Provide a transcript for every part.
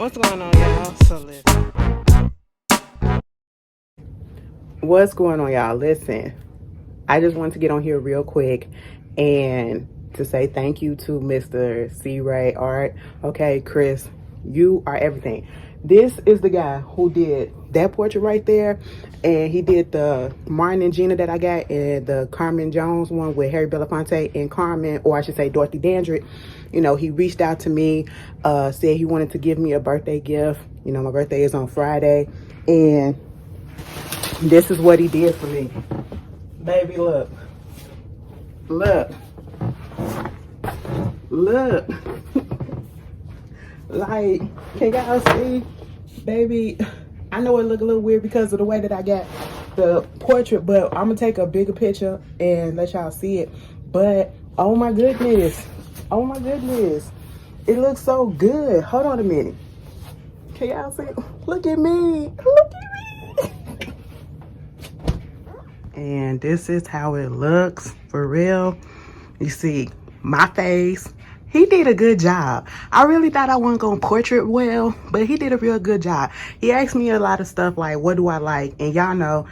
What's going on, y'all? So listen. What's going on, y'all? Listen, I just wanted to get on here real quick and to say thank you to Mr. C. Ray Art. Okay, Chris, you are everything. This is the guy who did that portrait right there, and he did the Martin and Gina that I got, and the Carmen Jones one with Harry Belafonte and Carmen, or I should say Dorothy Dandridge. You know, he reached out to me, said he wanted to give me a birthday gift. You know, my birthday is on Friday, and this is what he did for me. Baby, look. Look. Look. Like, can y'all see? Baby, I know it look a little weird because of the way that I got the portrait, but I'm going to take a bigger picture and let y'all see it. But, oh my goodness. Oh my goodness. It looks so good. Hold on a minute. Can y'all see? Look at me. Look at me. And this is how it looks for real. You see my face. He did a good job. I really thought I wasn't gonna portrait well, but he did a real good job. He asked me a lot of stuff like, what do I like? And y'all know,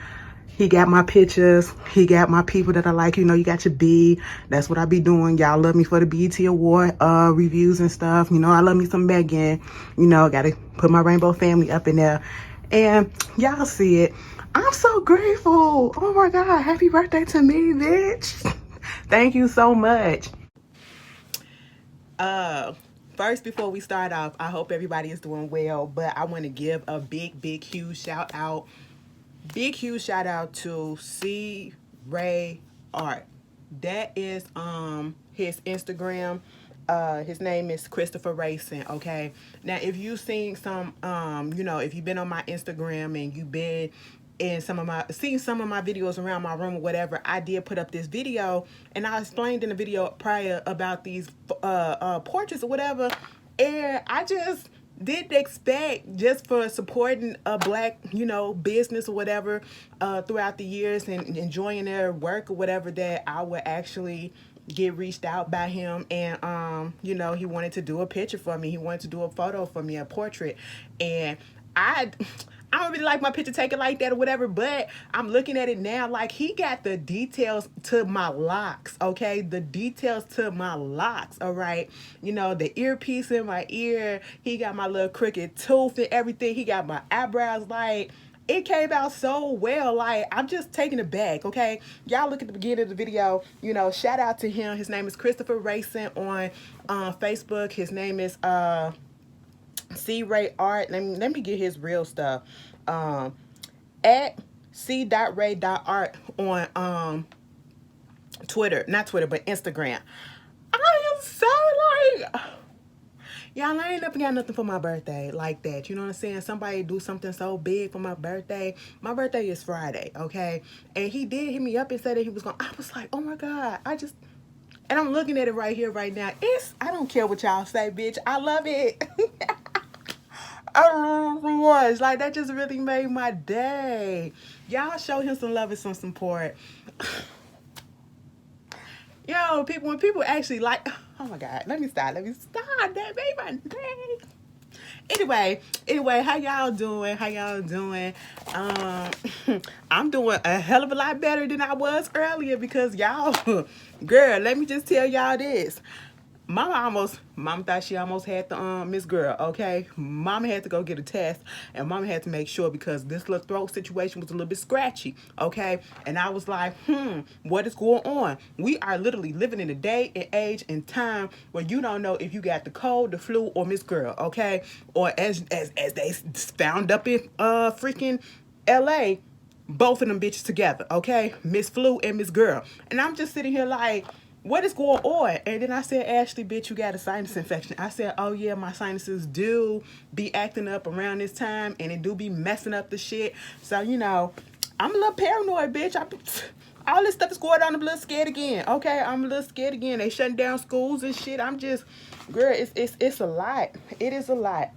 he got my pictures. He got my people that I like. You know, you got your B. That's what I be doing. Y'all love me for the BET Award reviews and stuff. You know, I love me some Megan. You know, got to put my Rainbow family up in there. And y'all see it. I'm so grateful. Oh my God. Happy birthday to me, bitch. Thank you so much. First, before we start off, I hope everybody is doing well, but I want to give a big, huge shout out. Huge shout out to C. Ray Art. That is his Instagram. His name is Christopher Racing. Okay. Now, if you've seen some, you know, if you've been on my Instagram and you've been in seen some of my videos around my room or whatever, I did put up this video, and I explained in the video prior about these portraits or whatever, and I just didn't expect, just for supporting a black, you know, business or whatever throughout the years and enjoying their work or whatever, that I would actually get reached out by him, and you know, he wanted to do a picture for me. He wanted to do a photo for me, a portrait, and I don't really like my picture taken like that or whatever, but I'm looking at it now like he got the details to my locks, okay? The details to my locks, all right? You know, the earpiece in my ear, he got my little crooked tooth and everything. He got my eyebrows, like, it came out so well. Like, I'm just taking it back, okay? Y'all look at the beginning of the video. You know, shout out to him. His name is Christopher Racing on Facebook. His name is C. Ray Art. Let me get his real stuff. At c.ray.art on Twitter. Not Twitter, but Instagram. I am so like, y'all, I ain't never got nothing for my birthday like that. You know what I'm saying? Somebody do something so big for my birthday. My birthday is Friday, okay? And he did hit me up and said that he was going to. I was like, oh my God. And I'm looking at it right here, right now. I don't care what y'all say, bitch. I love it. I really was. Like, that just really made my day. Y'all show him some love and some support. Yo, when people actually like, oh my God, let me stop. That made my day. Anyway, how y'all doing? I'm doing a hell of a lot better than I was earlier because y'all, girl, let me just tell y'all this. Mama thought she almost had the Miss Girl, okay? Mama had to go get a test, and Mama had to make sure because this little throat situation was a little bit scratchy, okay? And I was like, what is going on? We are literally living in a day and age and time where you don't know if you got the cold, the flu, or Miss Girl, okay? Or as they found up in freaking LA, both of them bitches together, okay? Miss Flu and Miss Girl. And I'm just sitting here like, what is going on? And then I said, Ashley, bitch, you got a sinus infection. I said, oh yeah, my sinuses do be acting up around this time, and it do be messing up the shit. So, you know, I'm a little paranoid, bitch. All this stuff is going on. I'm a little scared again. Okay, I'm a little scared again. They shutting down schools and shit. I'm just, girl, it's a lot. It is a lot.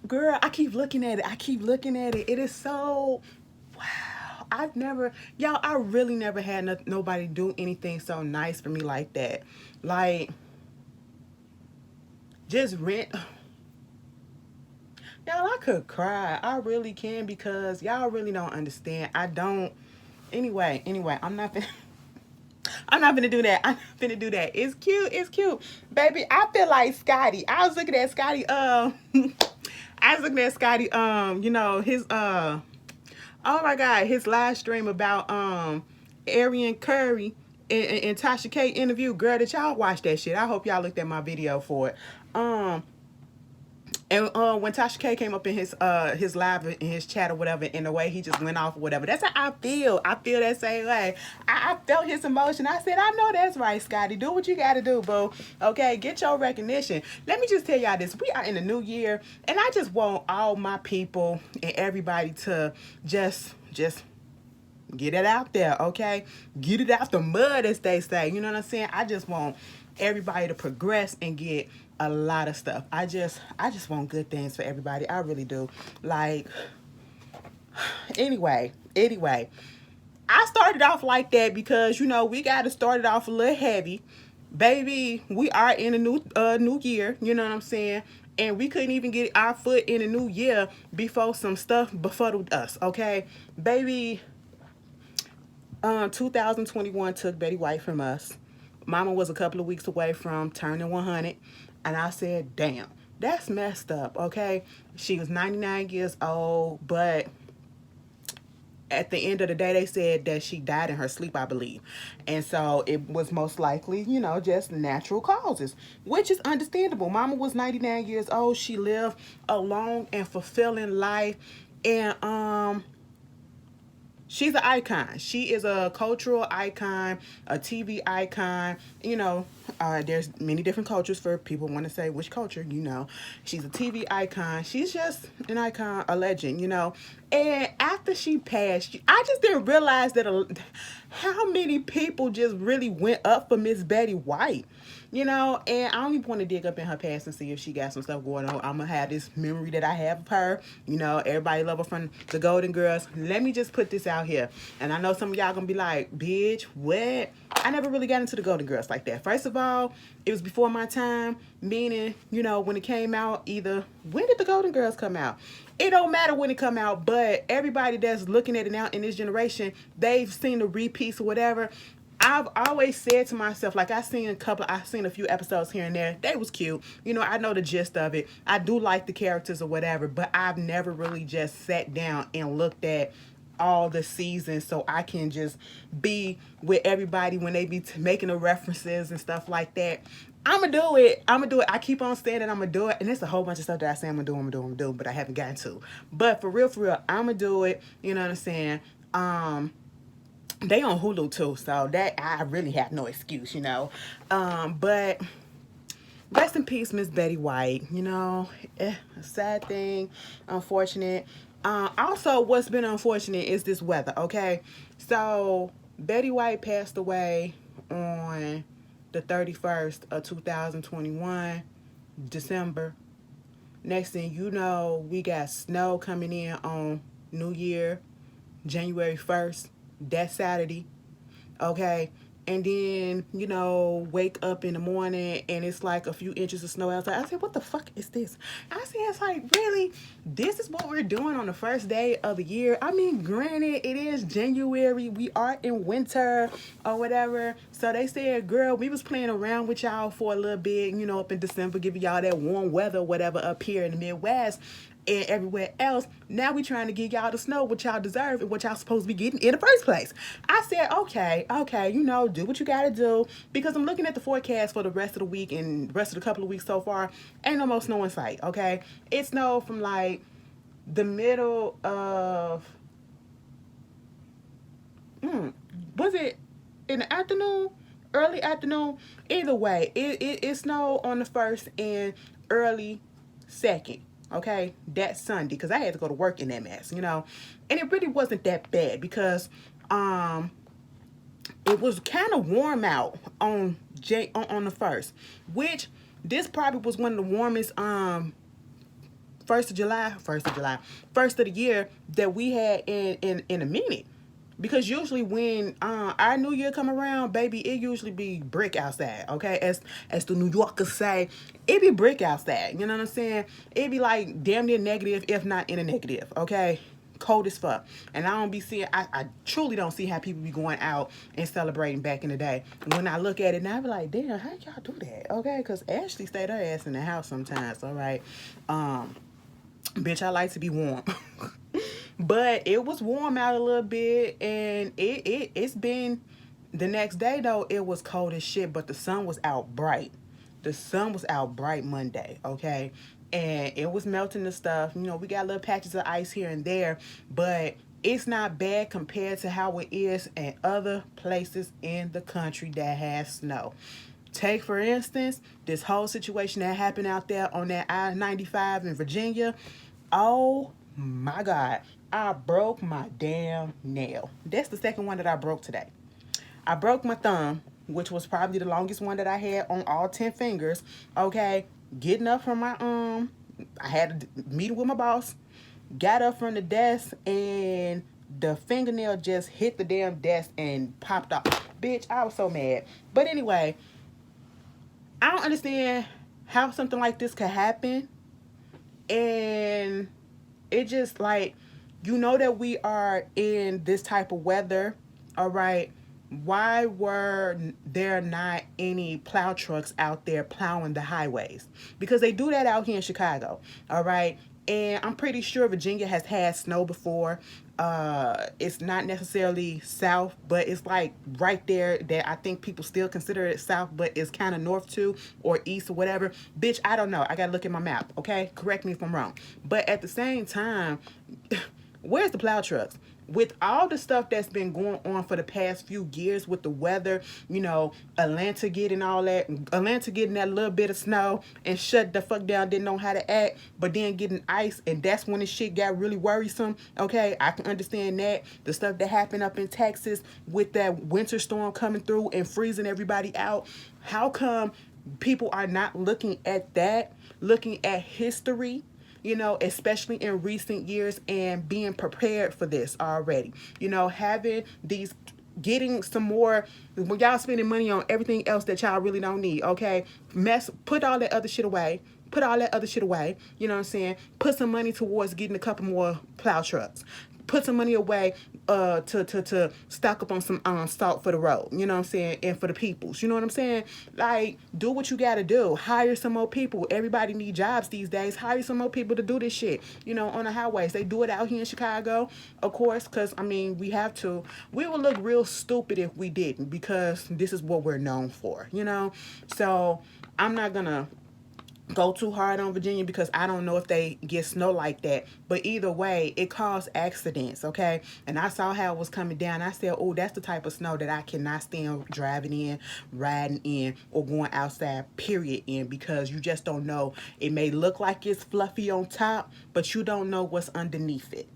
Girl, I keep looking at it. It is so, wow. I really never had nobody do anything so nice for me like that. Like, just rent. Y'all, I could cry. I really can, because y'all really don't understand. I don't. Anyway, I'm not finna, I'm not gonna do that. I'm not gonna do that. It's cute. It's cute, baby. I feel like Scotty. I was looking at Scotty. I was looking at Scotty. You know his. Oh my God, his live stream about Arian Curry and Tasha K interview. Girl, did y'all watch that shit? I hope y'all looked at my video for it. And when Tasha K came up in his live, in his chat or whatever, in the way he just went off or whatever, that's how I feel. I feel that same way. I felt his emotion. I said, I know that's right, Scotty. Do what you got to do, boo. Okay, get your recognition. Let me just tell y'all this. We are in the new year, and I just want all my people and everybody to just get it out there, okay? Get it out the mud, as they say. You know what I'm saying? I just want everybody to progress and get a lot of stuff. I just want good things for everybody. I really do. Like, anyway, I started off like that because, you know, we got to start it off a little heavy. Baby, we are in a new year, you know what I'm saying? And we couldn't even get our foot in a new year before some stuff befuddled us, okay? Baby, 2021 took Betty White from us. Mama was a couple of weeks away from turning 100. And I said, damn, that's messed up, okay? She was 99 years old, but at the end of the day, they said that she died in her sleep, I believe. And so it was most likely, you know, just natural causes, which is understandable. Mama was 99 years old. She lived a long and fulfilling life. And she's an icon. She is a cultural icon, a TV icon. You know, there's many different cultures for people want to say which culture, you know. She's a TV icon. She's just an icon, a legend, you know. And after she passed, I just didn't realize that how many people just really went up for Miss Betty White. You know, and I don't even want to dig up in her past and see if she got some stuff going on. I'm going to have this memory that I have of her. You know, everybody love her from the Golden Girls. Let me just put this out here. And I know some of y'all going to be like, bitch, what? I never really got into the Golden Girls like that. First of all, it was before my time, meaning, you know, when it came out, either, when did the Golden Girls come out? It don't matter when it come out, but everybody that's looking at it now in this generation, they've seen the repeats or whatever. I've always said to myself, like, I've seen a few episodes here and there. They was cute. You know, I know the gist of it. I do like the characters or whatever, but I've never really just sat down and looked at all the seasons so I can just be with everybody when they be making the references and stuff like that. I'm going to do it. I keep on saying that I'm going to do it. And there's a whole bunch of stuff that I say I'm going to do, but I haven't gotten to. But for real, I'm going to do it. You know what I'm saying? They on Hulu too, so that I really have no excuse, you know. But rest in peace, Miss Betty White. You know, a sad thing, unfortunate. Also, what's been unfortunate is this weather. Okay, so Betty White passed away on the 31st of 2021, December. Next thing you know, we got snow coming in on New Year, January 1st. That Saturday, okay? And then, you know, wake up in the morning and it's like a few inches of snow outside. I said, what the fuck is this? I said, it's like, really? This is what we're doing on the first day of the year? I mean, granted, it is January. We are in winter or whatever. So they said, girl, we was playing around with y'all for a little bit, you know, up in December, giving y'all that warm weather, whatever, up here in the Midwest. And everywhere else, now we trying to give y'all the snow, what y'all deserve and what y'all supposed to be getting in the first place. I said, okay, you know, do what you gotta do, because I'm looking at the forecast for the rest of the week and the rest of the couple of weeks so far. Ain't no more snow in sight, okay? It snowed from like the middle of, was it in the afternoon? Early afternoon? Either way, it snowed on the first and early second. Okay, that Sunday, because I had to go to work in that mess, you know, and it really wasn't that bad because it was kind of warm out on the first, which this probably was one of the warmest first of the year that we had in a minute. Because usually when our New Year come around, baby, it usually be brick outside, okay? As the New Yorkers say, it be brick outside. You know what I'm saying? It be like damn near negative, if not in a negative, okay? Cold as fuck. And I don't be seeing, I truly don't see how people be going out and celebrating back in the day. When I look at it now, I be like, damn, how y'all do that? Okay, because Ashley stayed her ass in the house sometimes, all right? Bitch, I like to be warm. But it was warm out a little bit, and it's been, the next day though, it was cold as shit, but the sun was out bright. The sun was out bright Monday, okay? And it was melting the stuff. You know, we got little patches of ice here and there, but it's not bad compared to how it is in other places in the country that has snow. Take, for instance, this whole situation that happened out there on that I-95 in Virginia. Oh my God. I broke my damn nail. That's the second one that I broke today. I broke my thumb, which was probably the longest one that I had on all 10 fingers. Okay, getting up from my I had a meeting with my boss. Got up from the desk and the fingernail just hit the damn desk and popped off. Bitch, I was so mad. But anyway, I don't understand how something like this could happen. And it just like, you know that we are in this type of weather, all right? Why were there not any plow trucks out there plowing the highways? Because they do that out here in Chicago, all right? And I'm pretty sure Virginia has had snow before. It's not necessarily south, but it's like right there that I think people still consider it south, but it's kind of north too, or east or whatever. Bitch, I don't know. I gotta look at my map, okay? Correct me if I'm wrong. But at the same time, where's the plow trucks? With all the stuff that's been going on for the past few years with the weather, you know, Atlanta getting all that, Atlanta getting that little bit of snow and shut the fuck down, didn't know how to act, but then getting ice, and that's when the shit got really worrisome. Okay, I can understand that. The stuff that happened up in Texas with that winter storm coming through and freezing everybody out. How come people are not looking at that, looking at history? You know, especially in recent years, and being prepared for this already. You know, having these, getting some more, when y'all spending money on everything else that y'all really don't need, okay? Put all that other shit away. Put all that other shit away. You know what I'm saying? Put some money towards getting a couple more plow trucks. Put some money away to stock up on some salt for the road. You know what I'm saying? And for the peoples. You know what I'm saying? Like, do what you gotta do. Hire some more people. Everybody need jobs these days. Hire some more people to do this shit. You know, on the highways. They do it out here in Chicago, of course, because, I mean, we have to. We would look real stupid if we didn't, because this is what we're known for, you know? So, I'm not gonna go too hard on Virginia because I don't know if they get snow like that. But either way, it caused accidents, okay? And I saw how it was coming down. I said, oh, that's the type of snow that I cannot stand driving in, riding in, or going outside, period, in, because you just don't know. It may look like it's fluffy on top, but you don't know what's underneath it.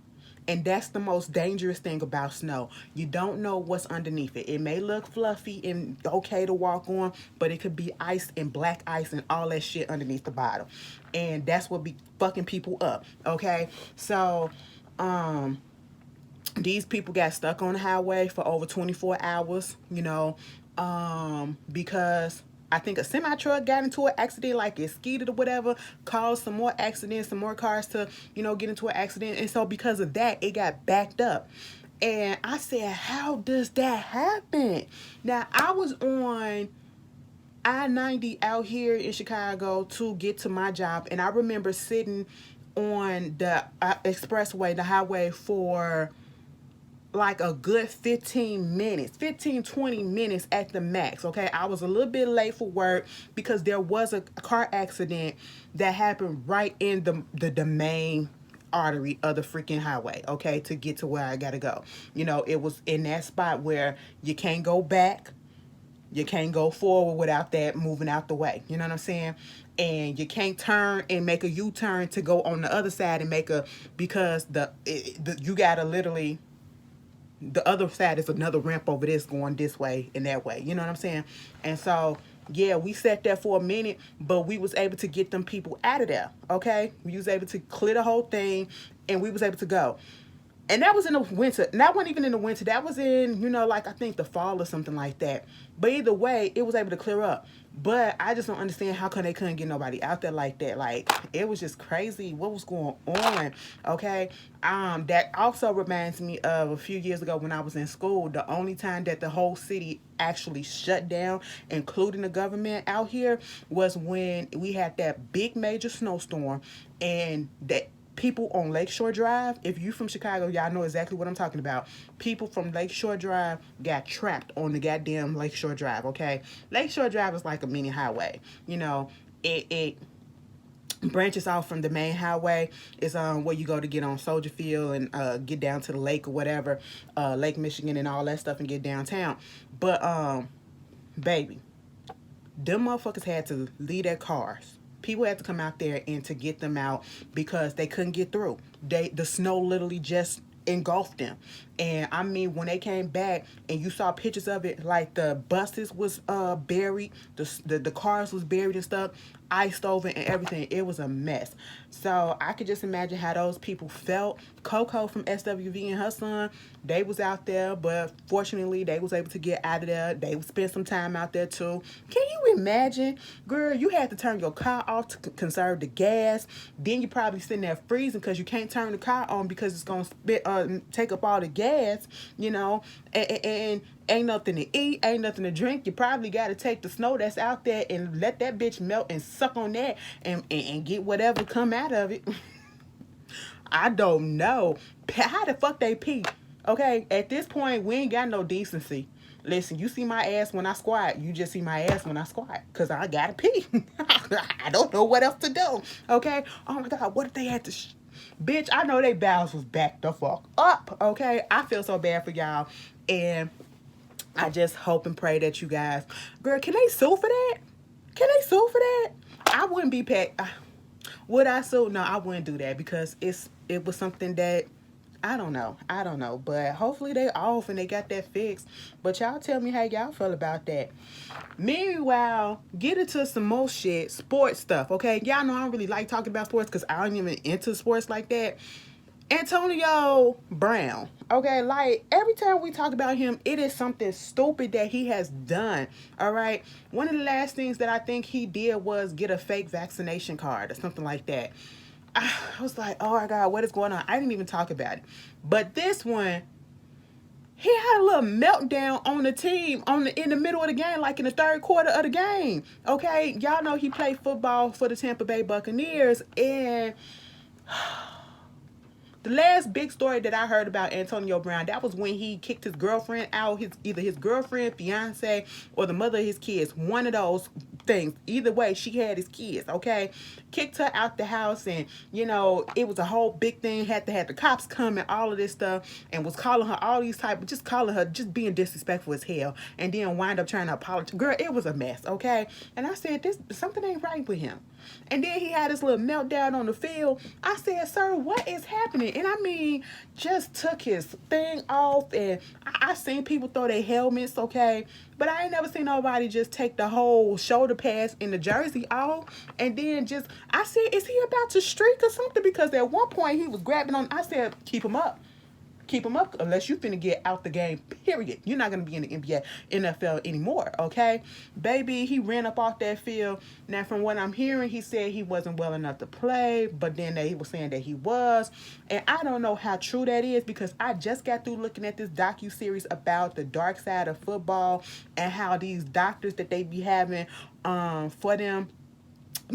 And that's the most dangerous thing about snow. You don't know what's underneath it. It may look fluffy and okay to walk on, but it could be ice and black ice and all that shit underneath the bottom. And that's what be fucking people up, okay? So, these people got stuck on the highway for over 24 hours, you know, because I think a semi-truck got into an accident, like it skidded or whatever, caused some more accidents, some more cars to, you know, get into an accident. And so because of that, it got backed up. And I said, how does that happen? Now, I was on I-90 out here in Chicago to get to my job. And I remember sitting on the expressway, the highway, for like a good 15 minutes, 20 minutes at the max, okay? I was a little bit late for work because there was a car accident that happened right in the main artery of the freaking highway, okay, to get to where I gotta go. You know, it was in that spot where you can't go back, you can't go forward without that moving out the way. You know what I'm saying? And you can't turn and make a U-turn to go on the other side and make a, because you gotta literally, the other side is another ramp over this going this way and that way. You know what I'm saying? And so, yeah, we sat there for a minute, but we was able to get them people out of there, okay? We was able to clear the whole thing, and we was able to go. And that was in the winter. And that wasn't even in the winter. That was in, like I think the fall or something like that. But either way, it was able to clear up. But I just don't understand how come they couldn't get nobody out there like that. Like, it was just crazy what was going on. Okay. That also reminds me of a few years ago when I was in school. The only time that the whole city actually shut down, including the government out here, was when we had that big major snowstorm, and that people on Lakeshore Drive, if you from Chicago, y'all know exactly what I'm talking about. People from Lakeshore Drive got trapped on the goddamn Lakeshore Drive, okay? Lakeshore Drive is like a mini highway. It branches off from the main highway. It's where you go to get on Soldier Field and get down to the lake or whatever, Lake Michigan and all that stuff, and get downtown. But baby, them motherfuckers had to leave their cars. People had to come out there and to get them out because they couldn't get through. The snow literally just engulfed them. And I mean, when they came back and you saw pictures of it, like the buses was buried, the cars was buried and stuff, iced over and everything. It was a mess. So I could just imagine how those people felt. Coco from SWV and her son, they was out there, but fortunately they was able to get out of there. They spent some time out there too. Can you imagine, girl, you had to turn your car off to conserve the gas. Then you probably sitting there freezing because you can't turn the car on because it's going to take up all the gas, and ain't nothing to eat, ain't nothing to drink. You probably got to take the snow that's out there and let that bitch melt and suck on that and get whatever come out of it. I don't know. How the fuck they pee? Okay, at this point, we ain't got no decency. Listen, you see my ass when I squat. You just see my ass when I squat. Because I got to pee. I don't know what else to do. Okay? Oh my God, what if they had to... Bitch, I know they bowels was backed the fuck up. Okay? I feel so bad for y'all. And I just hope and pray that you guys... Girl, can they sue for that? Can they sue for that? I wouldn't be packed. Would I sue? No, I wouldn't do that because it was something that... I don't know, but hopefully they off and they got that fixed. But y'all tell me how y'all feel about that. Meanwhile, get into some more shit, sports stuff, okay? Y'all know I don't really like talking about sports because I don't even into sports like that. Antonio Brown, okay? Like, every time we talk about him, it is something stupid that he has done, all right? One of the last things that I think he did was get a fake vaccination card or something like that. I was like, oh my God, what is going on? I didn't even talk about it. But this one, he had a little meltdown on the team in the middle of the game, like in the third quarter of the game. Okay, y'all know he played football for the Tampa Bay Buccaneers, and the last big story that I heard about Antonio Brown, that was when he kicked his girlfriend out, either his girlfriend, fiance, or the mother of his kids. One of those things. Either way, she had his kids, okay? Kicked her out the house, and, it was a whole big thing. Had to have the cops come and all of this stuff, and was calling her all these just being disrespectful as hell, and then wind up trying to apologize. Girl, it was a mess, okay? And I said, something ain't right with him. And then he had this little meltdown on the field. I said, sir, what is happening? And I mean, just took his thing off. And I seen people throw their helmets, okay? But I ain't never seen nobody just take the whole shoulder pads in the jersey off. And then I said, is he about to streak or something? Because at one point he was grabbing on. I said, keep him up. Keep him up unless you finna get out the game, period. You're not going to be in the NBA, NFL anymore, okay? Baby, he ran up off that field. Now, from what I'm hearing, he said he wasn't well enough to play, but then he was saying that he was. And I don't know how true that is because I just got through looking at this docuseries about the dark side of football and how these doctors that they be having for them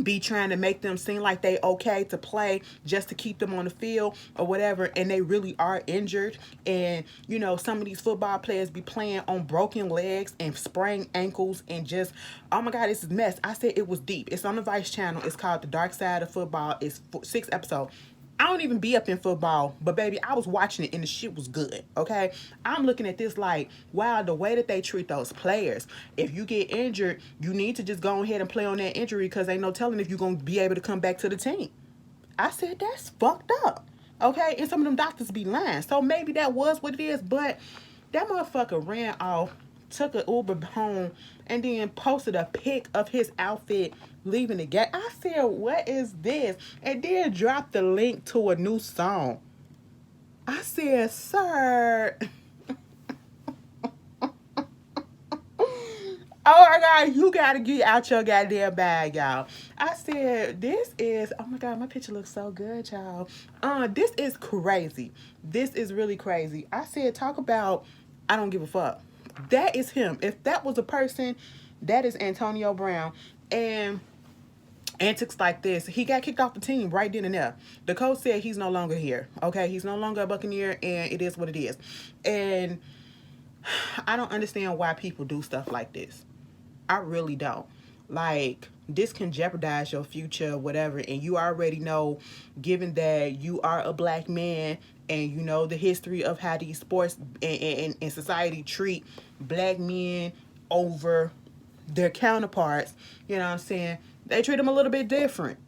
be trying to make them seem like they okay to play just to keep them on the field or whatever, and they really are injured. And some of these football players be playing on broken legs and sprained ankles and just, oh my God, this is a mess. I said it was deep. It's on the Vice channel. It's called The Dark Side of Football. It's 6 episodes. I don't even be up in football, but baby, I was watching it and the shit was good, okay? I'm looking at this like, wow, the way that they treat those players. If you get injured, you need to just go ahead and play on that injury because ain't no telling if you're going to be able to come back to the team. I said, that's fucked up, okay? And some of them doctors be lying. So maybe that was what it is, but that motherfucker ran off, took an Uber home, and then posted a pic of his outfit leaving the game. I said, what is this? And then dropped the link to a new song. I said, sir. Oh my God, you gotta get out your goddamn bag, y'all. I said, this is, oh my God, my picture looks so good, y'all. This is crazy. This is really crazy. I said, talk about, I don't give a fuck. That is him. If that was a person, that is Antonio Brown. And antics like this, he got kicked off the team right then and there. The coach said he's no longer here. Okay, he's no longer a Buccaneer, and it is what it is. And I don't understand why people do stuff like this. I really don't. Like, this can jeopardize your future, whatever. And you already know, given that you are a black man and you know the history of how these sports and society treat black men over their counterparts, you know what I'm saying? They treat them a little bit different.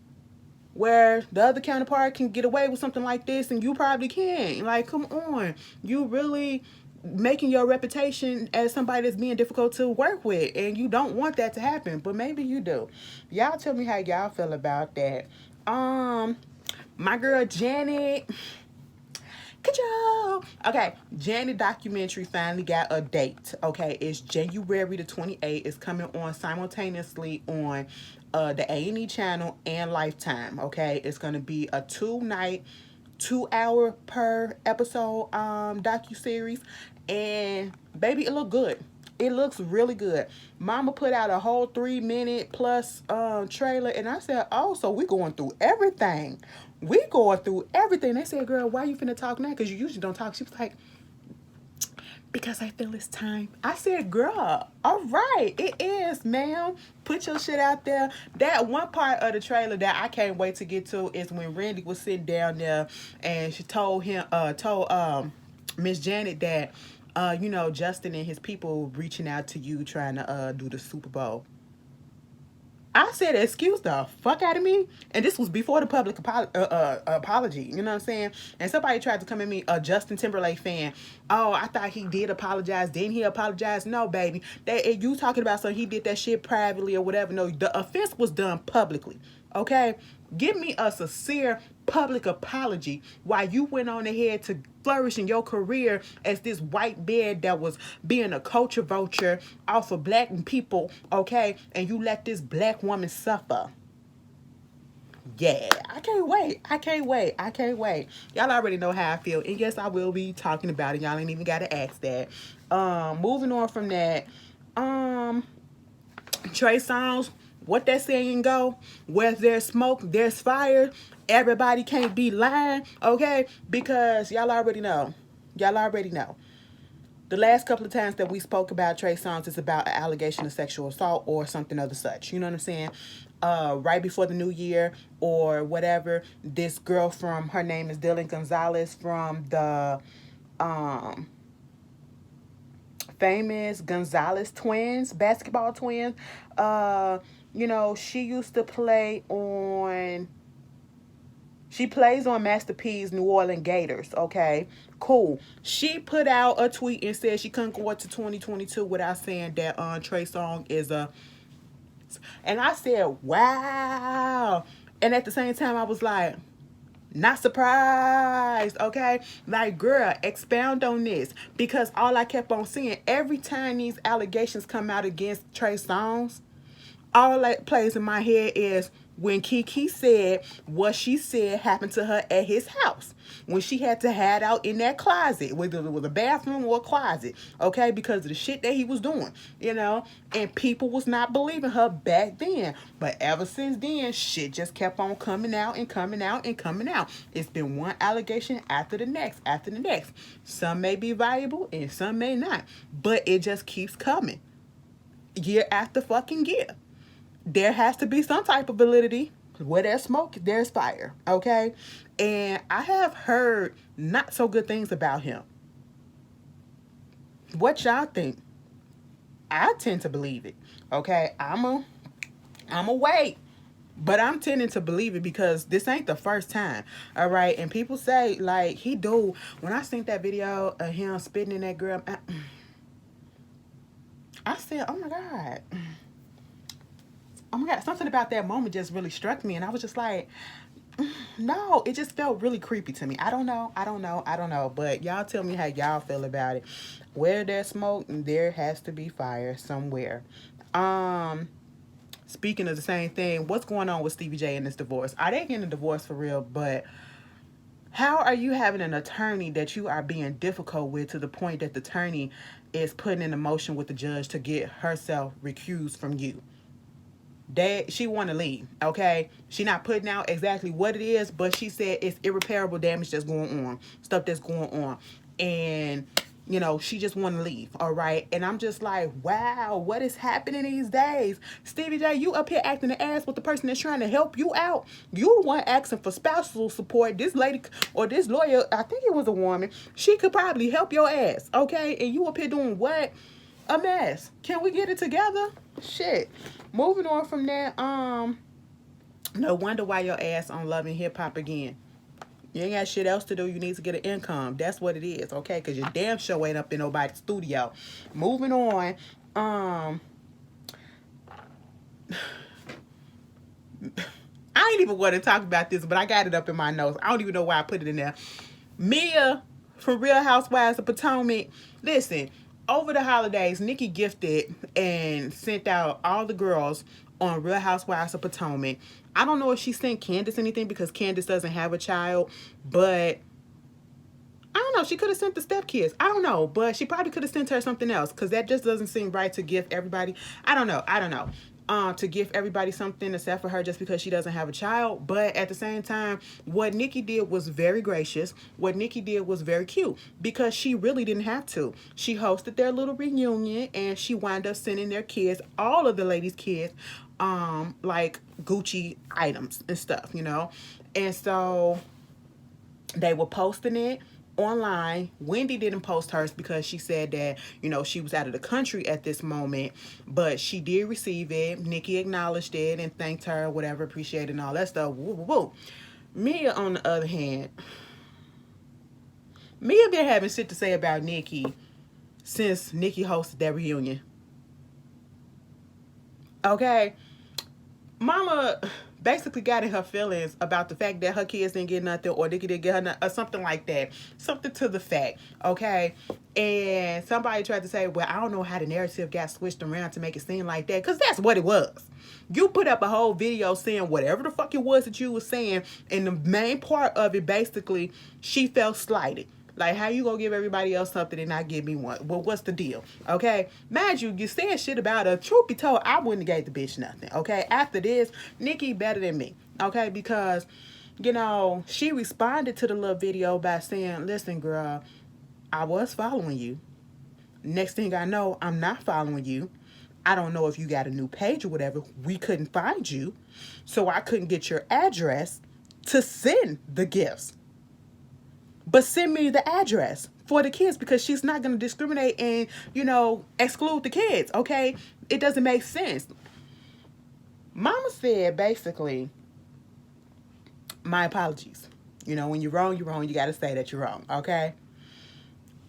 Where the other counterpart can get away with something like this and you probably can't. Like, come on. You really making your reputation as somebody that's being difficult to work with, and you don't want that to happen, but maybe you do. Y'all tell me how y'all feel about that. My girl Janet, Ka-chow. Okay, Janet documentary finally got a date. Okay, it's January the 28th. It's coming on simultaneously on the A&E channel and Lifetime. Okay, it's gonna be a 2-night, 2-hour per episode docu-series, and baby, it look good. It looks really good. Mama put out a whole 3-minute plus trailer, and I said, oh, so we going through everything. We going through everything. They said, girl, why you finna talk now? Because you usually don't talk. She was like, because I feel it's time. I said, girl, all right, it is, ma'am. Put your shit out there. That one part of the trailer that I can't wait to get to is when Randy was sitting down there and she told Miss Janet that, you know, Justin and his people reaching out to you trying to do the Super Bowl. I said, excuse the fuck out of me. And this was before the public apology. You know what I'm saying? And somebody tried to come at me, a Justin Timberlake fan. Oh, I thought he did apologize. Didn't he apologize? No, baby. You talking about something, he did that shit privately or whatever. No, the offense was done publicly. Okay? Give me a sincere public apology while you went on ahead to flourish in your career as this white man that was being a culture vulture off of black people, okay? And you let this black woman suffer. Yeah, I can't wait. I can't wait. I can't wait. Y'all already know how I feel. And yes, I will be talking about it. Y'all ain't even got to ask that. Moving on from that. Trey Songz, what that saying go? Where there's smoke, there's fire. Everybody can't be lying, okay? Because y'all already know. Y'all already know. The last couple of times that we spoke about Trey Songz is about an allegation of sexual assault or something of the such. You know what I'm saying? Right before the new year or whatever, this girl from, her name is Dylan Gonzalez from the famous Gonzalez twins, basketball twins. You know, she used to play on, she plays on Master P's New Orleans Gators, okay? Cool. She put out a tweet and said she couldn't go into 2022 without saying that Trey Songz is a, and I said, wow. And at the same time, I was like, not surprised, okay? Like, girl, expound on this. Because all I kept on seeing, every time these allegations come out against Trey Songz, all that plays in my head is when Kiki said what she said happened to her at his house. When she had to hide out in that closet, whether it was a bathroom or a closet, okay, because of the shit that he was doing, you know, and people was not believing her back then. But ever since then, shit just kept on coming out and coming out and coming out. It's been one allegation after the next, after the next. Some may be viable and some may not, but it just keeps coming year after fucking year. There has to be some type of validity. Where there's smoke, there's fire, okay? And I have heard not so good things about him. What y'all think? I tend to believe it, okay? I'm a wait, but I'm tending to believe it because this ain't the first time, all right? And people say, like, he do. When I seen that video of him spitting in that girl, I said, oh my God. Oh my God, something about that moment just really struck me. And I was just like, No, it just felt really creepy to me. I don't know. But y'all tell me how y'all feel about it. Where there's smoke, there has to be fire somewhere. Um, Speaking of the same thing, what's going on with Stevie J and this divorce? Are they getting a divorce for real? But how are you having an attorney that you are being difficult with to the point that the attorney is putting in a motion with the judge to get herself recused from you? She want to leave, okay? She not putting out exactly what it is, but she said it's irreparable damage that's going on, stuff that's going on, and she just want to leave, all right? And I'm just like, wow, what is happening these days? Stevie J, you up here acting the ass with the person that's trying to help you out. You the one asking for spousal support. This lady or this lawyer, I think it was a woman, she could probably help your ass, okay? And you up here doing what? A mess. Can we get it together? Shit. Moving on from that, no wonder why your ass on Love and Hip Hop again. You ain't got shit else to do. You need to get an income. That's what it is, okay? Because your damn show ain't up in nobody's studio. Moving on, I ain't even want to talk about this, but I got it up in my notes. I don't even know why I put it in there. Mia from Real Housewives of Potomac. Listen, over the holidays, Nikki gifted and sent out all the girls on Real Housewives of Potomac. I don't know if she sent Candace anything because Candace doesn't have a child, but I don't know. She could have sent the stepkids. I don't know, but she probably could have sent her something else because that just doesn't seem right to give everybody. I don't know. To give everybody something except for her just because she doesn't have a child. But at the same time, what Nikki did was very gracious. What Nikki did was very cute because she really didn't have to. She hosted their little reunion and she wound up sending their kids, all of the ladies' kids, like Gucci items and stuff, And so they were posting it online. Wendy didn't post hers because she said that, she was out of the country at this moment, but she did receive it. Nikki acknowledged it and thanked her, whatever, appreciated and all that stuff. Woo, woo, woo. Mia, on the other hand, Mia been having shit to say about Nikki since Nikki hosted that reunion. Okay? Mama basically got in her feelings about the fact that her kids didn't get nothing or Nikki didn't get her nothing, or something like that. Something to the fact, okay? And somebody tried to say, well, I don't know how the narrative got switched around to make it seem like that, because that's what it was. You put up a whole video saying whatever the fuck it was that you were saying, and the main part of it, basically, she felt slighted. Like, how you gonna give everybody else something and not give me one? Well, what's the deal? Okay? Mind you saying shit about her. Truth be told, I wouldn't have gave the bitch nothing. Okay? After this, Nikki better than me. Okay? Because, she responded to the little video by saying, listen, girl, I was following you. Next thing I know, I'm not following you. I don't know if you got a new page or whatever. We couldn't find you. So I couldn't get your address to send the gifts. But send me the address for the kids because she's not going to discriminate and, exclude the kids, okay? It doesn't make sense. Mama said, basically, my apologies. When you're wrong, you're wrong. You got to say that you're wrong, okay?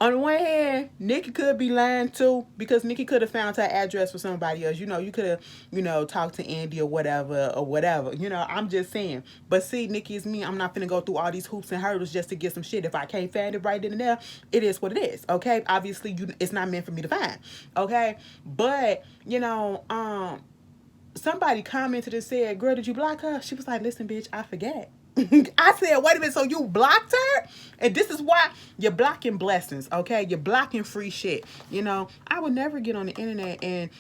On the one hand, Nikki could be lying too because Nikki could have found her address for somebody else. You could have, talked to Andy or whatever. I'm just saying. But see, Nikki is me. I'm not finna go through all these hoops and hurdles just to get some shit. If I can't find it right then and there, it is what it is, okay? Obviously, it's not meant for me to find, okay? But, somebody commented and said, girl, did you block her? She was like, listen, bitch, I forget. I said, wait a minute, so you blocked her? And this is why you're blocking blessings, okay? You're blocking free shit. I would never get on the internet and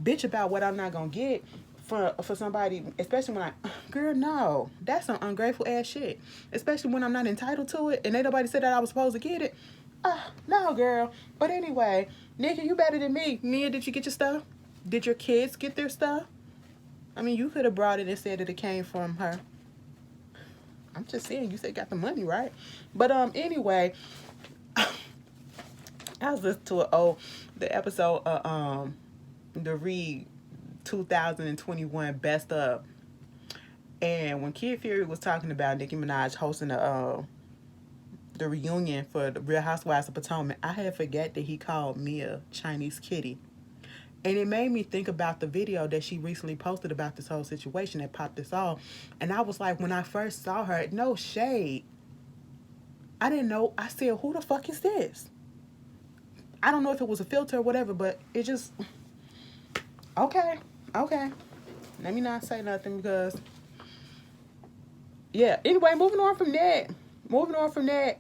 bitch about what I'm not gonna get for somebody, especially when girl, no. That's some ungrateful ass shit. Especially when I'm not entitled to it and ain't nobody said that I was supposed to get it. No, girl. But anyway, Nikki, you better than me. Mia, did you get your stuff? Did your kids get their stuff? I mean, you could have brought it and said that it came from her. I'm just saying, you said got the money, right? But anyway, I was listening to the episode of the Read 2021 Best Of, and when Kid Fury was talking about Nicki Minaj hosting the reunion for the Real Housewives of Potomac, I had forget that he called Mia Chinese Kitty. And it made me think about the video that she recently posted about this whole situation that popped this off. And I was like, when I first saw her, no shade, I didn't know. I said, who the fuck is this? I don't know if it was a filter or whatever, but it just, okay. Let me not say nothing because, yeah. Anyway, moving on from that.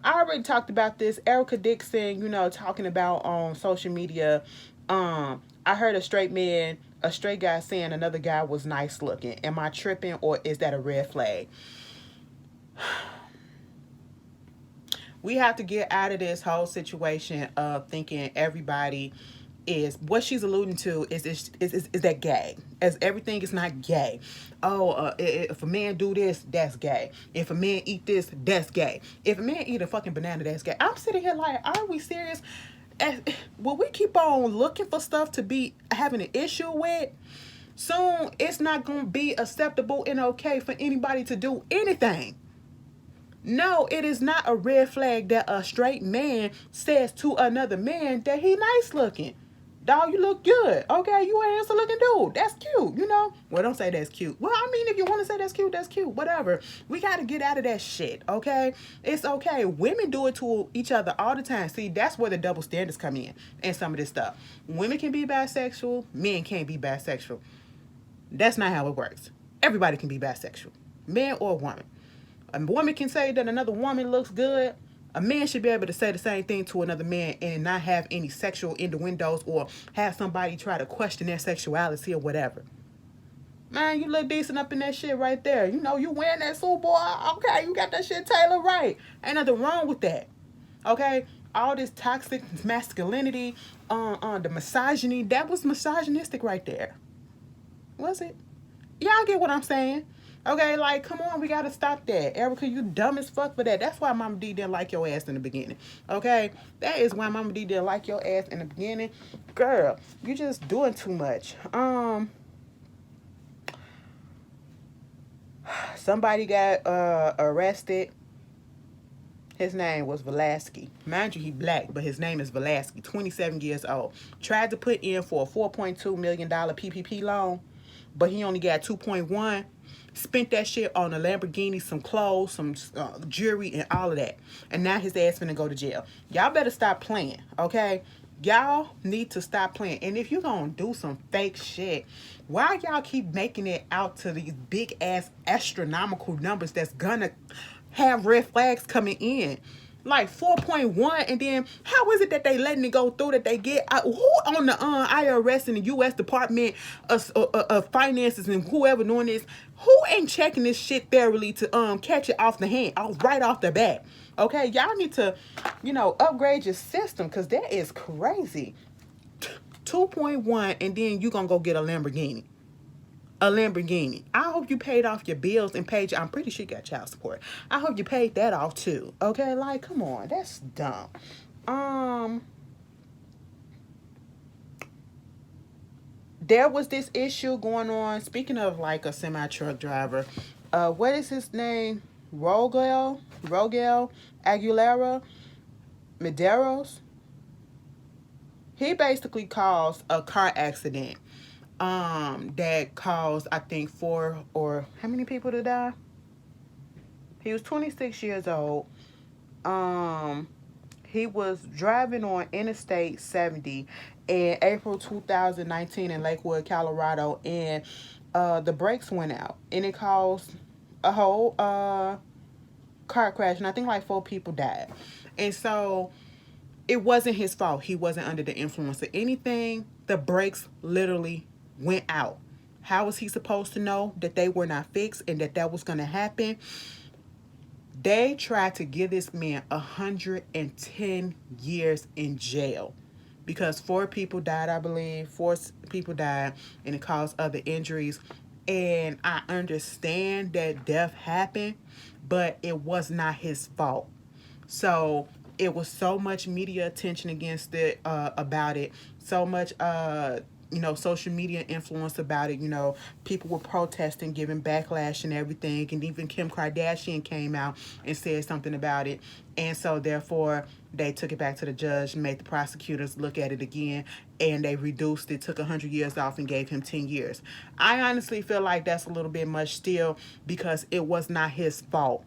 I already talked about this. Erica Dixon, talking about on social media. I heard a straight guy saying another guy was nice looking. Am I tripping or is that a red flag? We have to get out of this whole situation of thinking everybody is, what she's alluding to is that gay. As everything is not gay. Oh, if a man do this, that's gay. If a man eat this, that's gay. If a man eat a fucking banana, that's gay. I'm sitting here like, are we serious? Will we keep on looking for stuff to be having an issue with? Soon, it's not going to be acceptable and okay for anybody to do anything. No, it is not a red flag that a straight man says to another man that he nice looking. Dog, you look good. Okay, you a handsome looking dude. That's cute, Well, don't say that's cute. Well, I mean, if you want to say that's cute, that's cute. Whatever. We got to get out of that shit, okay? It's okay. Women do it to each other all the time. See, that's where the double standards come in and some of this stuff. Women can be bisexual. Men can't be bisexual. That's not how it works. Everybody can be bisexual. Man or woman. A woman can say that another woman looks good. A man should be able to say the same thing to another man and not have any sexual innuendos or have somebody try to question their sexuality or whatever. Man, you look decent up in that shit right there. You wearing that suit, boy. Okay, you got that shit tailored right. Ain't nothing wrong with that. Okay? All this toxic masculinity, the misogyny, that was misogynistic right there. Was it? Y'all get what I'm saying? Okay, like, come on, we gotta stop that. Erica, you dumb as fuck for that. That's why Mama D didn't like your ass in the beginning. Okay? That is why Mama D didn't like your ass in the beginning. Girl, you just doing too much. Somebody got arrested. His name was Velasquez. Mind you, he black, but his name is Velasquez, 27 years old. Tried to put in for a $4.2 million PPP loan, but he only got 2.1. Spent that shit on a Lamborghini, some clothes, some jewelry, and all of that. And now his ass finna go to jail. Y'all better stop playing, okay? Y'all need to stop playing. And if you gonna do some fake shit, why y'all keep making it out to these big ass astronomical numbers that's gonna have red flags coming in? Like 4.1, and then how is it that they letting it go through that they get? Who on the IRS and the U.S. Department of Finances and whoever doing this, who ain't checking this shit thoroughly to catch it off the hand, right off the bat? Okay, y'all need to, upgrade your system because that is crazy. 2.1, and then you gonna go get a Lamborghini. I hope you paid off your bills and paid I'm pretty sure you got child support. I hope you paid that off too. Okay, like, come on, that's dumb. There was this issue going on. Speaking of like a semi truck driver, what is his name? Rogel Aguilera Medeiros. He basically caused a car accident. That caused, I think, 4 or how many people to die? He was 26 years old. He was driving on Interstate 70 in April 2019 in Lakewood, Colorado, and the brakes went out, and it caused a whole car crash, and I think like 4 people died. And so it wasn't his fault. He wasn't under the influence of anything. The brakes literally went out. How was he supposed to know that they were not fixed and that was going to happen? They tried to give this man 110 years in jail because 4 people died, I believe. 4 people died, and it caused other injuries. And I understand that death happened, but it was not his fault. So it was so much media attention against it, about it. So much social media influence about it. People were protesting, giving backlash and everything. And even Kim Kardashian came out and said something about it. And so therefore they took it back to the judge, made the prosecutors look at it again, and they reduced it, took 100 years off and gave him 10 years. I honestly feel like that's a little bit much still, because it was not his fault.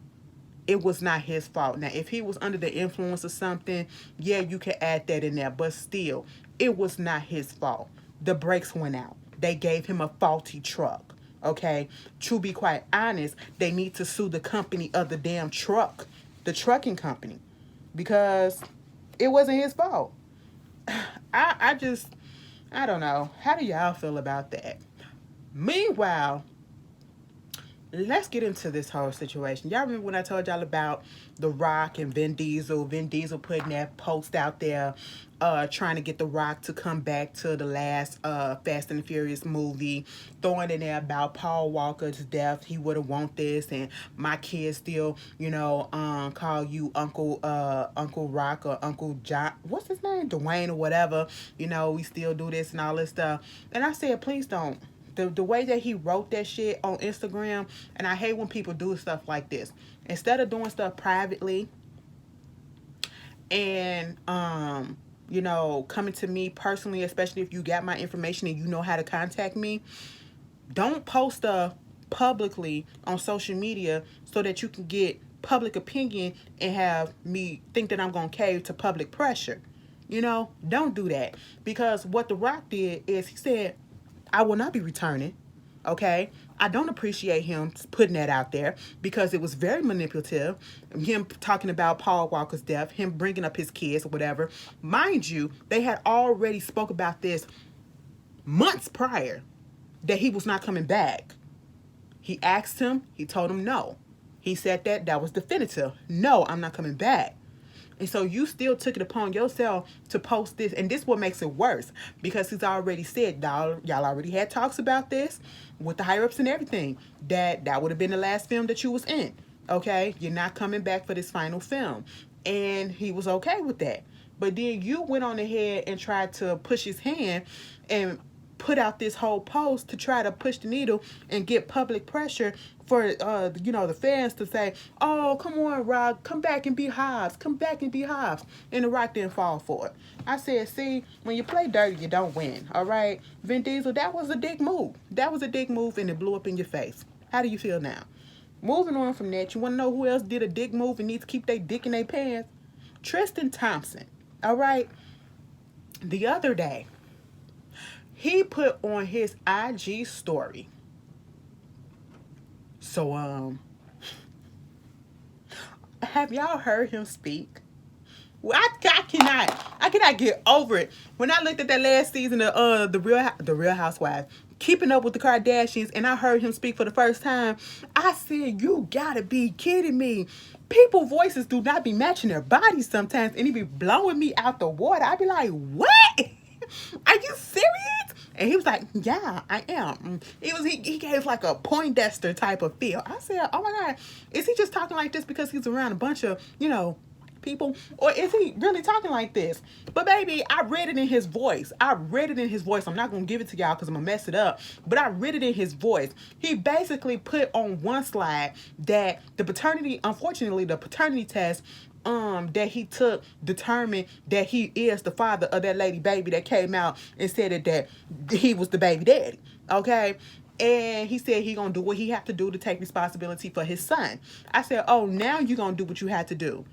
It was not his fault. Now, if he was under the influence of something, yeah, you could add that in there. But still, it was not his fault. The brakes went out. They gave him a faulty truck. Okay? To be quite honest, they need to sue the company of the damn truck. The trucking company. Because it wasn't his fault. I don't know. How do y'all feel about that? Meanwhile, let's get into this whole situation. Y'all remember when I told y'all about The Rock and Vin Diesel? Vin Diesel putting that post out there trying to get The Rock to come back to the last Fast and the Furious movie, throwing in there about Paul Walker's death. He would have want this, and my kids still, call you Uncle Rock or Uncle John. What's his name? Dwayne or whatever. We still do this and all this stuff. And I said, please don't. The way that he wrote that shit on Instagram, and I hate when people do stuff like this. Instead of doing stuff privately and, coming to me personally, especially if you got my information and you know how to contact me, don't post stuff publicly on social media so that you can get public opinion and have me think that I'm going to cave to public pressure. Don't do that. Because what The Rock did is he said, I will not be returning, okay? I don't appreciate him putting that out there because it was very manipulative. Him talking about Paul Walker's death, him bringing up his kids or whatever. Mind you, they had already spoke about this months prior, that he was not coming back. He asked him, he told him no. He said that was definitive. No, I'm not coming back. And so you still took it upon yourself to post this. And this what makes it worse. Because he's already said, y'all already had talks about this with the higher ups and everything. That would have been the last film that you was in. Okay? You're not coming back for this final film. And he was okay with that. But then you went on ahead and tried to push his hand and put out this whole post to try to push the needle and get public pressure for the fans to say, oh, come on, Rock, come back and be Hobbs, come back and be Hobbs. And The Rock didn't fall for it. I said, see, when you play dirty, you don't win. All right, Vin Diesel, that was a dick move. That was a dick move, and it blew up in your face. How do you feel now? Moving on from that, you want to know who else did a dick move and needs to keep their dick in their pants? Tristan Thompson. All right, the other day, he put on his IG story. So, have y'all heard him speak? Well, I cannot get over it. When I looked at that last season of the Real Housewives, Keeping Up with the Kardashians, and I heard him speak for the first time, I said, you gotta be kidding me. People's voices do not be matching their bodies sometimes, and he be blowing me out the water. I be like, what? Are you serious? And he was like, yeah, I am. He gave like a Poindexter type of feel. I said, oh my God, is he just talking like this because he's around a bunch of, people? Or is he really talking like this? But baby, I read it in his voice. I'm not going to give it to y'all because I'm going to mess it up. But I read it in his voice. He basically put on one slide that the paternity test that he took determined that he is the father of that lady baby that came out and said that he was the baby daddy. Okay? And he said he gonna do what he have to do to take responsibility for his son. I said, oh, now you gonna do what you had to do.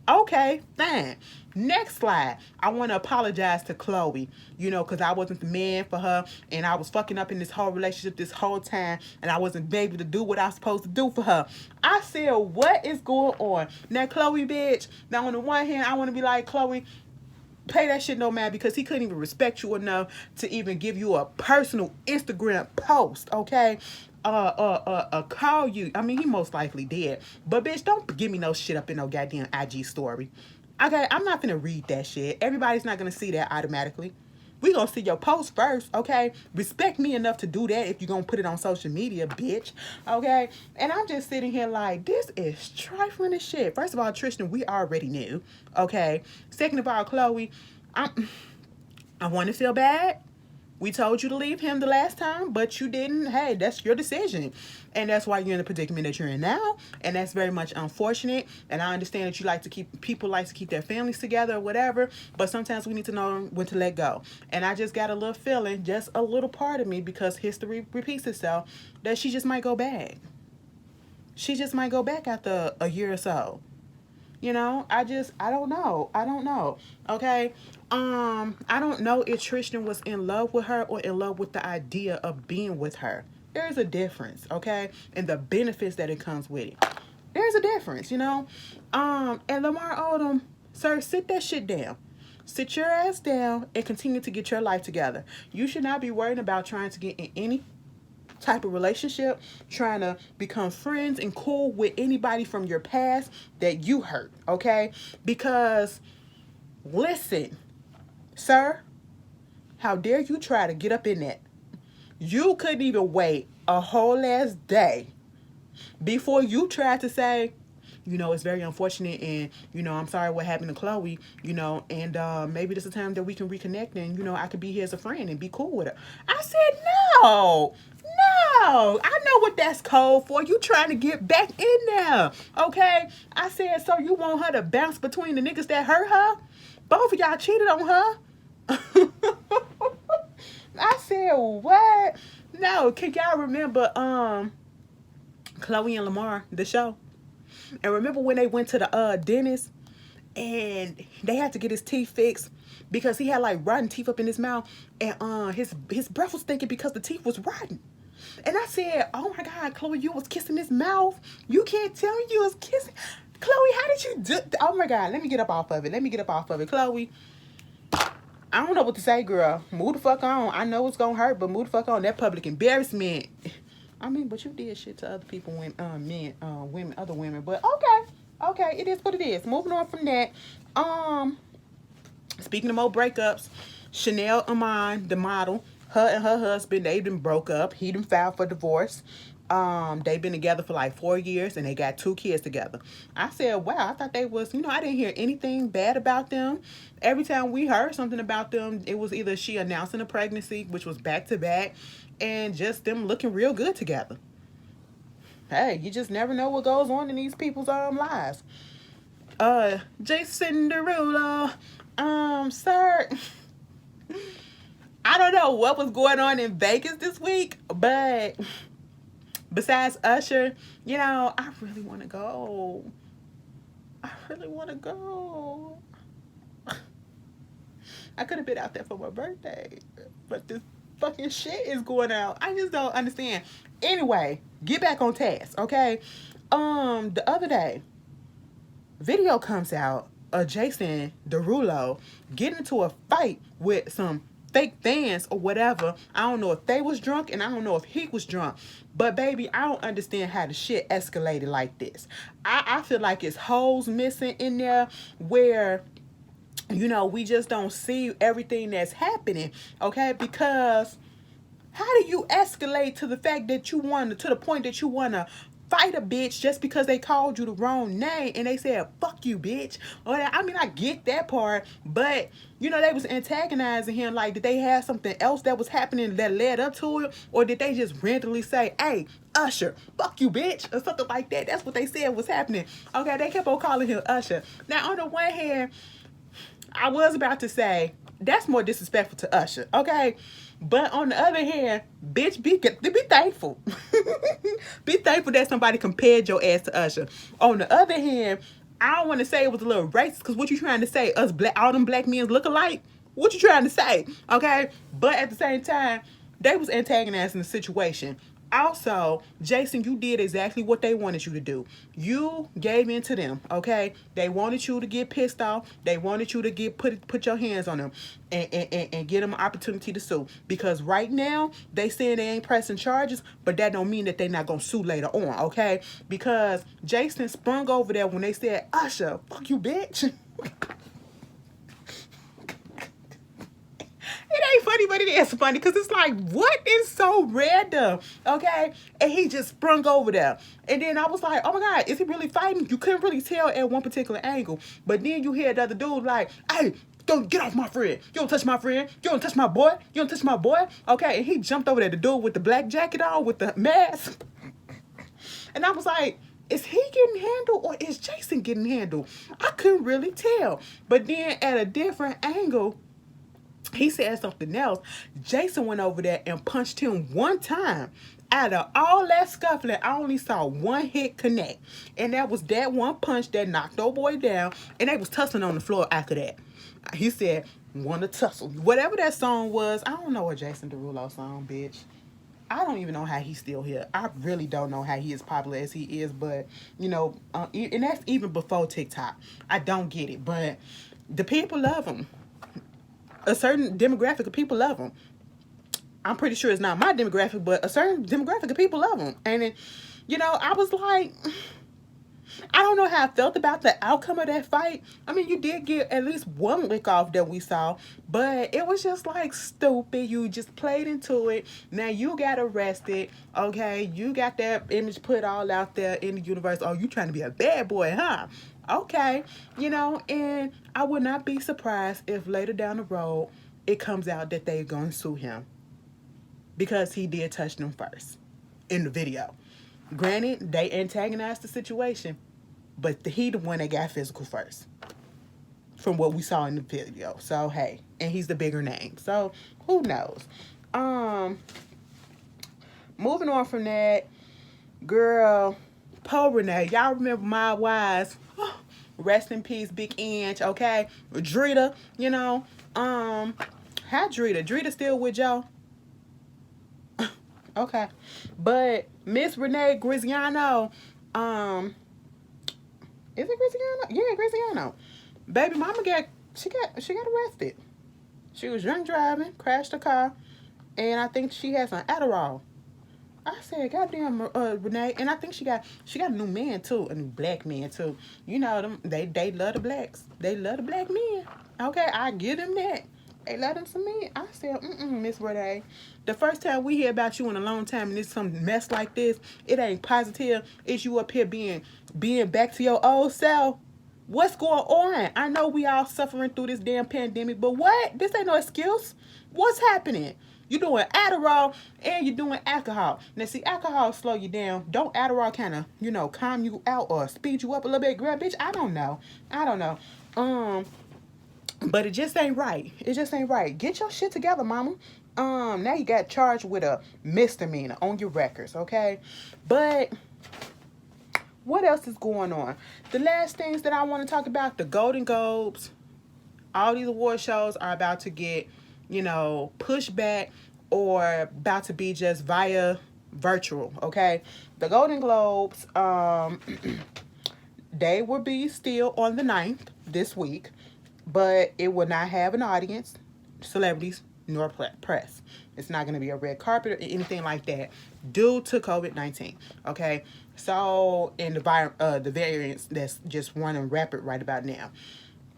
Okay, fine. Next slide. I want to apologize to Chloe, because I wasn't the man for her, and I was fucking up in this whole relationship this whole time, and I wasn't able to do what I was supposed to do for her. I said, what is going on? Now, Chloe, bitch, now on the one hand, I want to be like, Chloe, pay that shit no man, because he couldn't even respect you enough to even give you a personal Instagram post, okay? Call you. I mean, he most likely did. But bitch, don't give me no shit up in no goddamn IG story. Okay, I'm not gonna read that shit. Everybody's not gonna see that automatically. We gonna see your post first, okay? Respect me enough to do that if you gonna put it on social media, bitch. Okay? And I'm just sitting here like, this is trifling as shit. First of all, Tristan, we already knew. Okay? Second of all, Chloe, I want to feel bad. We told you to leave him the last time, but you didn't. Hey, that's your decision. And that's why you're in the predicament that you're in now. And that's very much unfortunate. And I understand that people like to keep their families together or whatever. But sometimes we need to know when to let go. And I just got a little feeling, just a little part of me, because history repeats itself, that she just might go back. She just might go back after a year or so. You know, I don't know. I don't know. Okay. I don't know if Tristan was in love with her or in love with the idea of being with her. There's a difference, okay? And the benefits that it comes with it. There's a difference, you know? And Lamar Odom, sir, sit that shit down. Sit your ass down and continue to get your life together. You should not be worrying about trying to get in any type of relationship, trying to become friends and cool with anybody from your past that you hurt, okay? Because, listen, sir, how dare you try to get up in that? You couldn't even wait a whole ass day before you tried to say, you know, it's very unfortunate, and, you know, I'm sorry what happened to Chloe, you know, and maybe this is a time that we can reconnect, and, you know, I could be here as a friend and be cool with her. I said, no, I know what that's code for. You trying to get back in there, okay? I said, so you want her to bounce between the niggas that hurt her? Both of y'all cheated on her? I said, what? No, can y'all remember Chloe and Lamar, the show? And remember when they went to the dentist and they had to get his teeth fixed because he had like rotten teeth up in his mouth, and his breath was stinking because the teeth was rotten. And I said, oh my God, Chloe, you was kissing his mouth. You can't tell me you was kissing. Chloe, how did you do? Oh my God, let me get up off of it. Chloe, I don't know what to say, girl. Move the fuck on. I know it's gonna hurt, but move the fuck on. That public embarrassment. I mean, but you did shit to other people, when men, women, other women. But okay, it is what it is. Moving on from that. Speaking of more breakups, Chanel Iman, the model, her and her husband, they done broke up. He done filed for divorce. They've been together for like 4 years, and they got 2 kids together. I said, wow, I thought they was, you know, I didn't hear anything bad about them. Every time we heard something about them, it was either she announcing a pregnancy, which was back to back, and just them looking real good together. Hey, you just never know what goes on in these people's lives. Jason Derulo, sir, I don't know what was going on in Vegas this week, but besides Usher, you know, I really want to go. I could have been out there for my birthday, but this fucking shit is going out. I just don't understand. Anyway, get back on task, okay? The other day, video comes out of Jason Derulo getting into a fight with some fake fans or whatever. I don't know if they was drunk, and I don't know if he was drunk. But baby, I don't understand how the shit escalated like this. I feel like it's holes missing in there where, you know, we just don't see everything that's happening, okay? Because how do you escalate to the fact that you want to the point that you want to fight a bitch just because they called you the wrong name and they said, fuck you, bitch? Or I mean, I get that part, but, you know, they was antagonizing him. Like, did they have something else that was happening that led up to it? Or did they just randomly say, hey, Usher, fuck you, bitch? Or something like that. That's what they said was happening. Okay, they kept on calling him Usher. Now, on the one hand, I was about to say, that's more disrespectful to Usher, okay? But on the other hand, bitch, be thankful. Be thankful that somebody compared your ass to Usher. On the other hand, I don't want to say it was a little racist, because what you trying to say? Us black, all them black men look alike? What you trying to say? Okay? But at the same time, they was antagonizing the situation. Also, Jason, you did exactly what they wanted you to do. You gave in to them, okay? They wanted you to get pissed off. They wanted you to get put your hands on them and get them an opportunity to sue. Because right now, they saying they ain't pressing charges, but that don't mean that they not going to sue later on, okay? Because Jason sprung over there when they said, Usher, fuck you, bitch. It ain't funny, but it is funny, because it's like, what is so random, okay? And he just sprung over there. And then I was like, oh my God, is he really fighting? You couldn't really tell at one particular angle. But then you hear the other dude like, hey, don't get off my friend. You don't touch my friend. You don't touch my boy. You don't touch my boy. Okay, and he jumped over there, the dude with the black jacket on with the mask. And I was like, is he getting handled or is Jason getting handled? I couldn't really tell. But then at a different angle, he said something else. Jason went over there and punched him one time. Out of all that scuffling, I only saw one hit connect. And that was that one punch that knocked old boy down. And they was tussling on the floor after that. He said, wanna tussle. Whatever that song was, I don't know a Jason Derulo song, bitch. I don't even know how he's still here. I really don't know how he is popular as he is. But, you know, and that's even before TikTok. I don't get it. But the people love him. A certain demographic of people love him. I'm pretty sure it's not my demographic, but a certain demographic of people love him. And, you know, I was like, I don't know how I felt about the outcome of that fight. I mean, you did get at least one lick off that we saw, but it was just like stupid. You just played into it. Now you got arrested, okay? You got that image put all out there in the universe. Oh, you trying to be a bad boy, huh? Okay, you know, and I would not be surprised if later down the road it comes out that they're going to sue him because he did touch them first in the video. Granted, they antagonized the situation, but he the one that got physical first from what we saw in the video. So, hey, and he's the bigger name. So, who knows? Moving on from that, girl, Poe Renee. Y'all remember my wise, rest in peace, Big Inch, okay? Drita, you know. How Drita? Drita still with y'all? Okay. But Miss Renee Graziano, is it Graziano? Yeah, Graziano. Baby mama got arrested. She was drunk driving, crashed a car, and I think she has an Adderall. I said, goddamn, Renee, and I think she got a new man too, a new black man too. You know them, they love the blacks. They love the black men. Okay, I give them that. They love them some men. I said, Miss Renee, the first time we hear about you in a long time and it's some mess like this, it ain't positive. It's you up here being back to your old self. What's going on? I know we all suffering through this damn pandemic, but what? This ain't no excuse. What's happening? You're doing Adderall and you're doing alcohol. Now, see, alcohol slow you down. Don't Adderall kind of, you know, calm you out or speed you up a little bit? Girl, bitch, I don't know. But it just ain't right. It just ain't right. Get your shit together, mama. Now you got charged with a misdemeanor on your records, okay? But what else is going on? The last things that I want to talk about, the Golden Globes, all these award shows are about to get, you know, pushed back or about to be just via virtual, okay? The Golden Globes, they will be still on the 9th this week, but it will not have an audience, celebrities, nor press. It's not going to be a red carpet or anything like that due to COVID-19, okay? So, and the variants that's just running rapid right about now.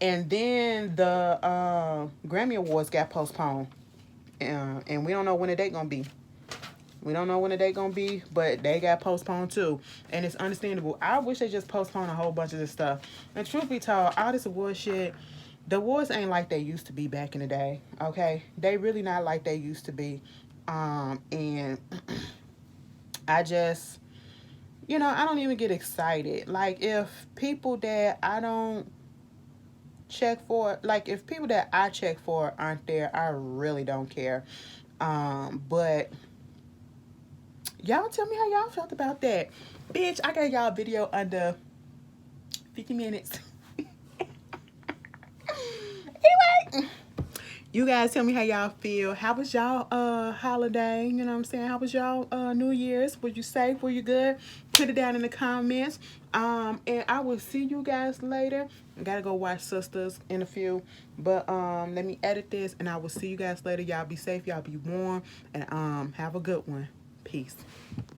And then the Grammy Awards got postponed. And we don't know when the date going to be. We don't know when the date going to be, but they got postponed too. And it's understandable. I wish they just postponed a whole bunch of this stuff. And truth be told, all this award shit, the awards ain't like they used to be back in the day, okay? They really not like they used to be. And I just, you know, I don't even get excited. Like, if people that I don't check for, like, if people that I check for aren't there, I really don't care. But y'all tell me how y'all felt about that. Bitch, I got y'all a video under 50 minutes. Anyway, you guys tell me how y'all feel. How was y'all holiday? You know what I'm saying? How was y'all New Year's? Were you safe? Were you good? Put it down in the comments. And I will see you guys later. I gotta go watch Sisters in a few. But let me edit this and I will see you guys later. Y'all be safe, y'all be warm, and have a good one. Peace.